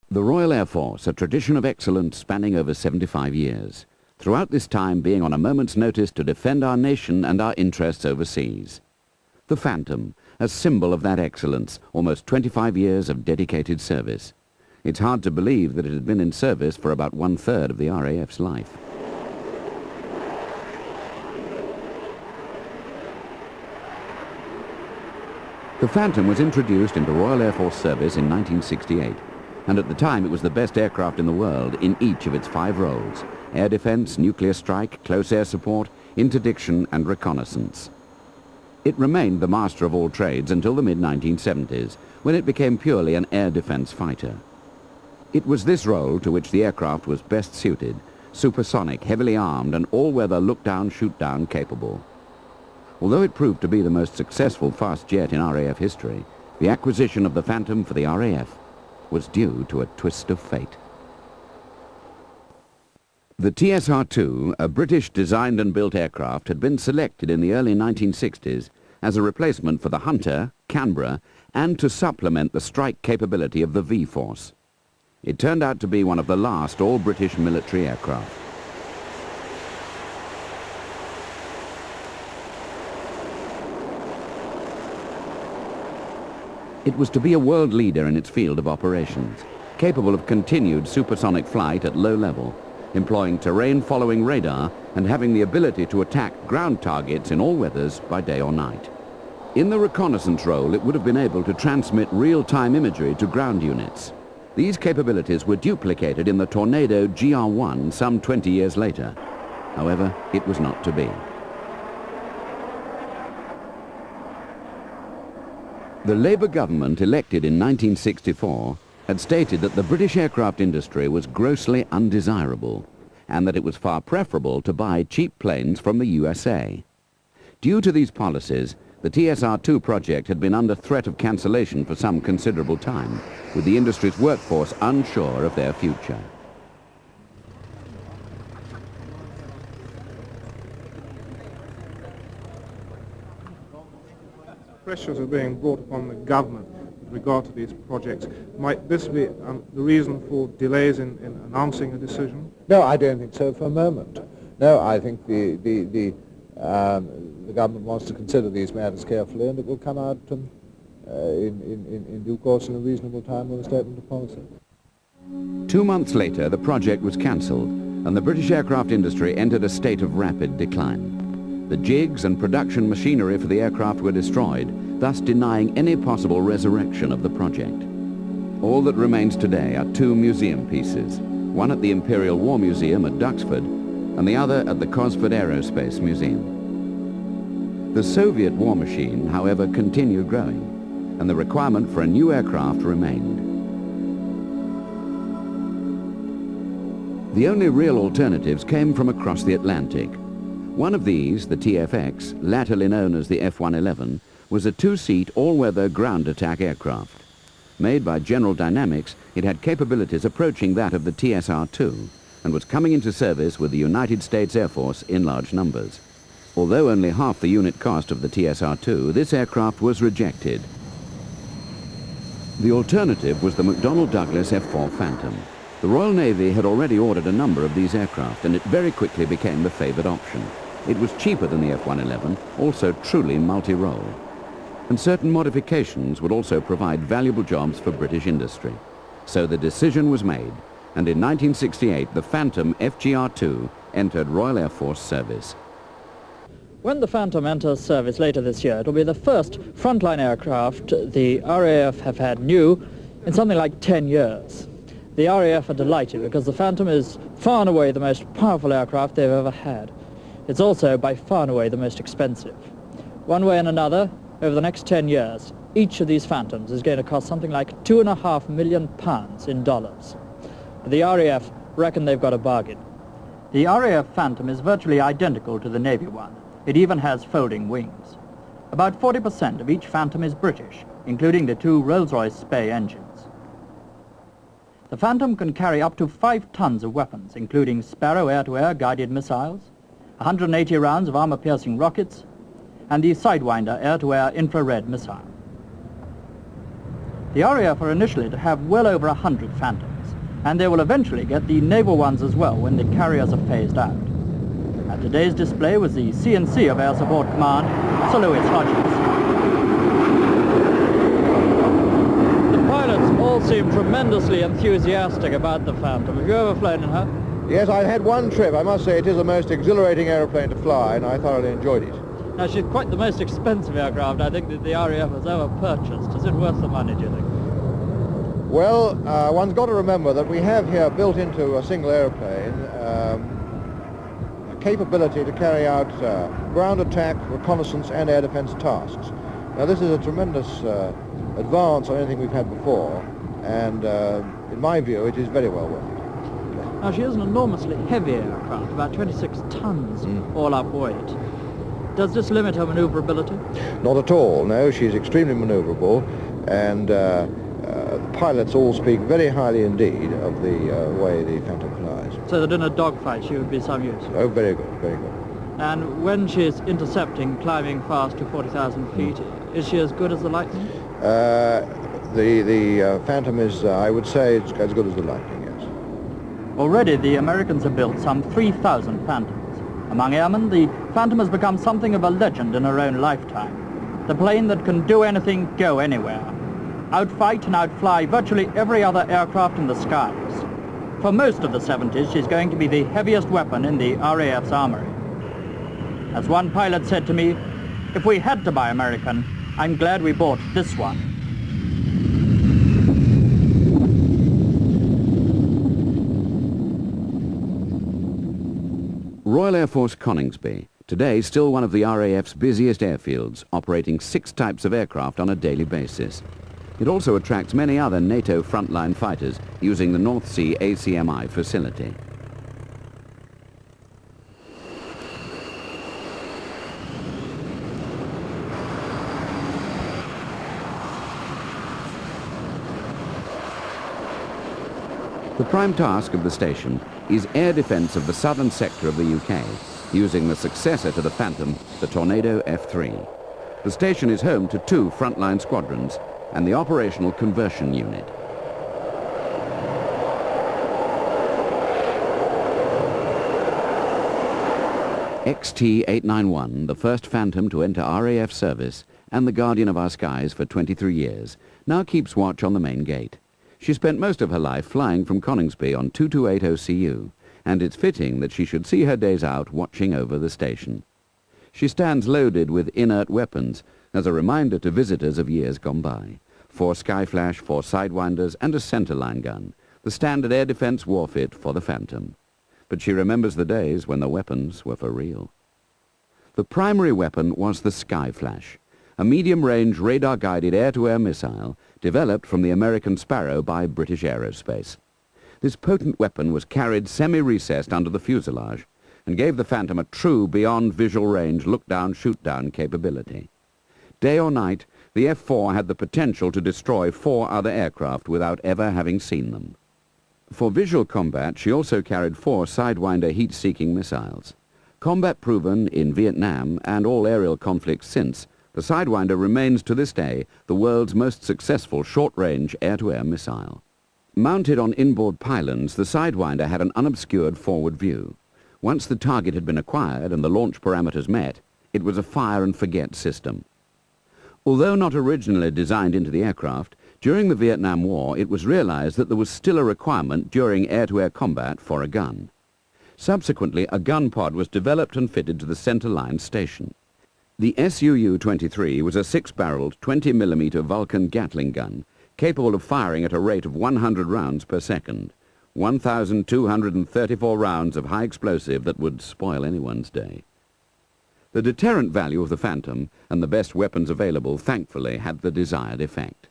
The Royal Air Force, a tradition of excellence spanning over 75 years. Throughout this time being on a moment's notice to defend our nation and our interests overseas. The Phantom, a symbol of that excellence, almost 25 years of dedicated service. It's hard to believe that it had been in service for about 1/3 of the RAF's life. The Phantom was introduced into Royal Air Force service in 1968, and at the time it was the best aircraft in the world in each of its 5 roles: air defense, nuclear strike, close air support, interdiction and reconnaissance. It remained the master of all trades until the mid-1970s, when it became purely an air defense fighter. It was this role to which the aircraft was best suited: supersonic, heavily armed and all-weather look-down, shoot-down capable. Although it proved to be the most successful fast jet in RAF history, the acquisition of the Phantom for the RAF was due to a twist of fate. The TSR-2, a British designed and built aircraft, had been selected in the early 1960s as a replacement for the Hunter, Canberra, and to supplement the strike capability of the V-Force. It turned out to be one of the last all-British military aircraft. It was to be a world leader in its field of operations, capable of continued supersonic flight at low level, employing terrain-following radar and having the ability to attack ground targets in all weathers by day or night. In the reconnaissance role, it would have been able to transmit real-time imagery to ground units. These capabilities were duplicated in the Tornado GR-1 some 20 years later. However, it was not to be. The Labour government elected in 1964 had stated that the British aircraft industry was grossly undesirable and that it was far preferable to buy cheap planes from the USA. Due to these policies, the TSR-2 project had been under threat of cancellation for some considerable time, with the industry's workforce unsure of their future. Pressures are being brought upon the government with regard to these projects. Might this be the reason for delays in announcing a decision? No, I don't think so for a moment. No, I think the government wants to consider these matters carefully, and it will come out in due course in a reasonable time with a statement of policy. 2 months later, the project was cancelled, and the British aircraft industry entered a state of rapid decline. The jigs and production machinery for the aircraft were destroyed, thus denying any possible resurrection of the project. All that remains today are 2 museum pieces, one at the Imperial War Museum at Duxford and the other at the Cosford Aerospace Museum. The Soviet war machine, however, continued growing, and the requirement for a new aircraft remained. The only real alternatives came from across the Atlantic. One of these, the TFX, latterly known as the F-111, was a 2-seat all-weather ground attack aircraft. Made by General Dynamics, it had capabilities approaching that of the TSR-2 and was coming into service with the United States Air Force in large numbers. Although only half the unit cost of the TSR-2, this aircraft was rejected. The alternative was the McDonnell Douglas F-4 Phantom. The Royal Navy had already ordered a number of these aircraft, and it very quickly became the favoured option. It was cheaper than the F-111, also truly multi-role. And certain modifications would also provide valuable jobs for British industry. So the decision was made, and in 1968 the Phantom FGR-2 entered Royal Air Force service. When the Phantom enters service later this year, it will be the first frontline aircraft the RAF have had new in something like 10 years. The RAF are delighted because the Phantom is far and away the most powerful aircraft they've ever had. It's also by far and away the most expensive. One way and another, over the next 10 years, each of these Phantoms is going to cost something like £2.5 million in dollars. The RAF reckon they've got a bargain. The RAF Phantom is virtually identical to the Navy one. It even has folding wings. About 40% of each Phantom is British, including the 2 Rolls-Royce Spey engines. The Phantom can carry up to 5 tons of weapons, including Sparrow air-to-air guided missiles, 180 rounds of armor-piercing rockets, and the Sidewinder air-to-air infrared missile. The RAF are initially to have well over 100 Phantoms. And they will eventually get the naval ones as well when the carriers are phased out. At today's display was the CNC of Air Support Command, Sir Louis Hodges. The pilots all seem tremendously enthusiastic about the Phantom. Have you ever flown in her? Yes, I had one trip. I must say it is the most exhilarating aeroplane to fly, and I thoroughly enjoyed it. Now, she's quite the most expensive aircraft I think that the RAF has ever purchased. Is it worth the money, do you think? Well, one's got to remember that we have here built into a single aeroplane a capability to carry out ground attack, reconnaissance and air defense tasks. Now this is a tremendous advance on anything we've had before, and in my view it is very well worth it. Now she is an enormously heavy aircraft, about 26 tons all up weight. Does this limit her manoeuvrability? Not at all, no. She's extremely manoeuvrable, and the pilots all speak very highly indeed of the way the Phantom flies. So that in a dogfight she would be some use? Oh, very good, very good. And when she's intercepting, climbing fast to 40,000 feet, is she as good as the Lightning? The Phantom is, I would say, it's as good as the Lightning, yes. Already the Americans have built some 3,000 Phantoms. Among airmen, the Phantom has become something of a legend in her own lifetime. The plane that can do anything, go anywhere. Outfight and outfly virtually every other aircraft in the skies. For most of the 70s, she's going to be the heaviest weapon in the RAF's armory. As one pilot said to me, if we had to buy American, I'm glad we bought this one. Royal Air Force Coningsby, today still one of the RAF's busiest airfields, operating 6 types of aircraft on a daily basis. It also attracts many other NATO frontline fighters using the North Sea ACMI facility. The prime task of the station is air defence of the southern sector of the UK, using the successor to the Phantom, the Tornado F3. The station is home to 2 frontline squadrons and the Operational Conversion Unit. XT-891, the first Phantom to enter RAF service and the guardian of our skies for 23 years, now keeps watch on the main gate. She spent most of her life flying from Coningsby on 2280CU, and it's fitting that she should see her days out watching over the station. She stands loaded with inert weapons as a reminder to visitors of years gone by. 4 Skyflash, 4 Sidewinders and a centerline gun, the standard air defense warfare for the Phantom. But she remembers the days when the weapons were for real. The primary weapon was the Skyflash, a medium-range radar-guided air-to-air missile developed from the American Sparrow by British Aerospace. This potent weapon was carried semi-recessed under the fuselage and gave the Phantom a true beyond visual range look-down, shoot-down capability. Day or night, the F-4 had the potential to destroy 4 other aircraft without ever having seen them. For visual combat, she also carried 4 Sidewinder heat-seeking missiles. Combat-proven in Vietnam and all aerial conflicts since, the Sidewinder remains to this day the world's most successful short-range air-to-air missile. Mounted on inboard pylons, the Sidewinder had an unobscured forward view. Once the target had been acquired and the launch parameters met, it was a fire-and-forget system. Although not originally designed into the aircraft, during the Vietnam War it was realized that there was still a requirement during air-to-air combat for a gun. Subsequently, a gun pod was developed and fitted to the centerline station. The SUU-23 was a 6-barreled 20mm Vulcan Gatling gun, capable of firing at a rate of 100 rounds per second, 1,234 rounds of high explosive that would spoil anyone's day. The deterrent value of the Phantom and the best weapons available thankfully had the desired effect.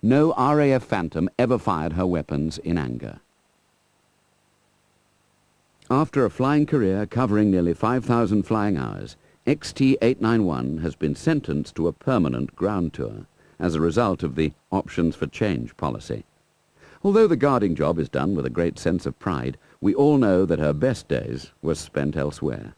No RAF Phantom ever fired her weapons in anger. After a flying career covering nearly 5,000 flying hours, XT-891 has been sentenced to a permanent ground tour as a result of the options for change policy. Although the guarding job is done with a great sense of pride, we all know that her best days were spent elsewhere.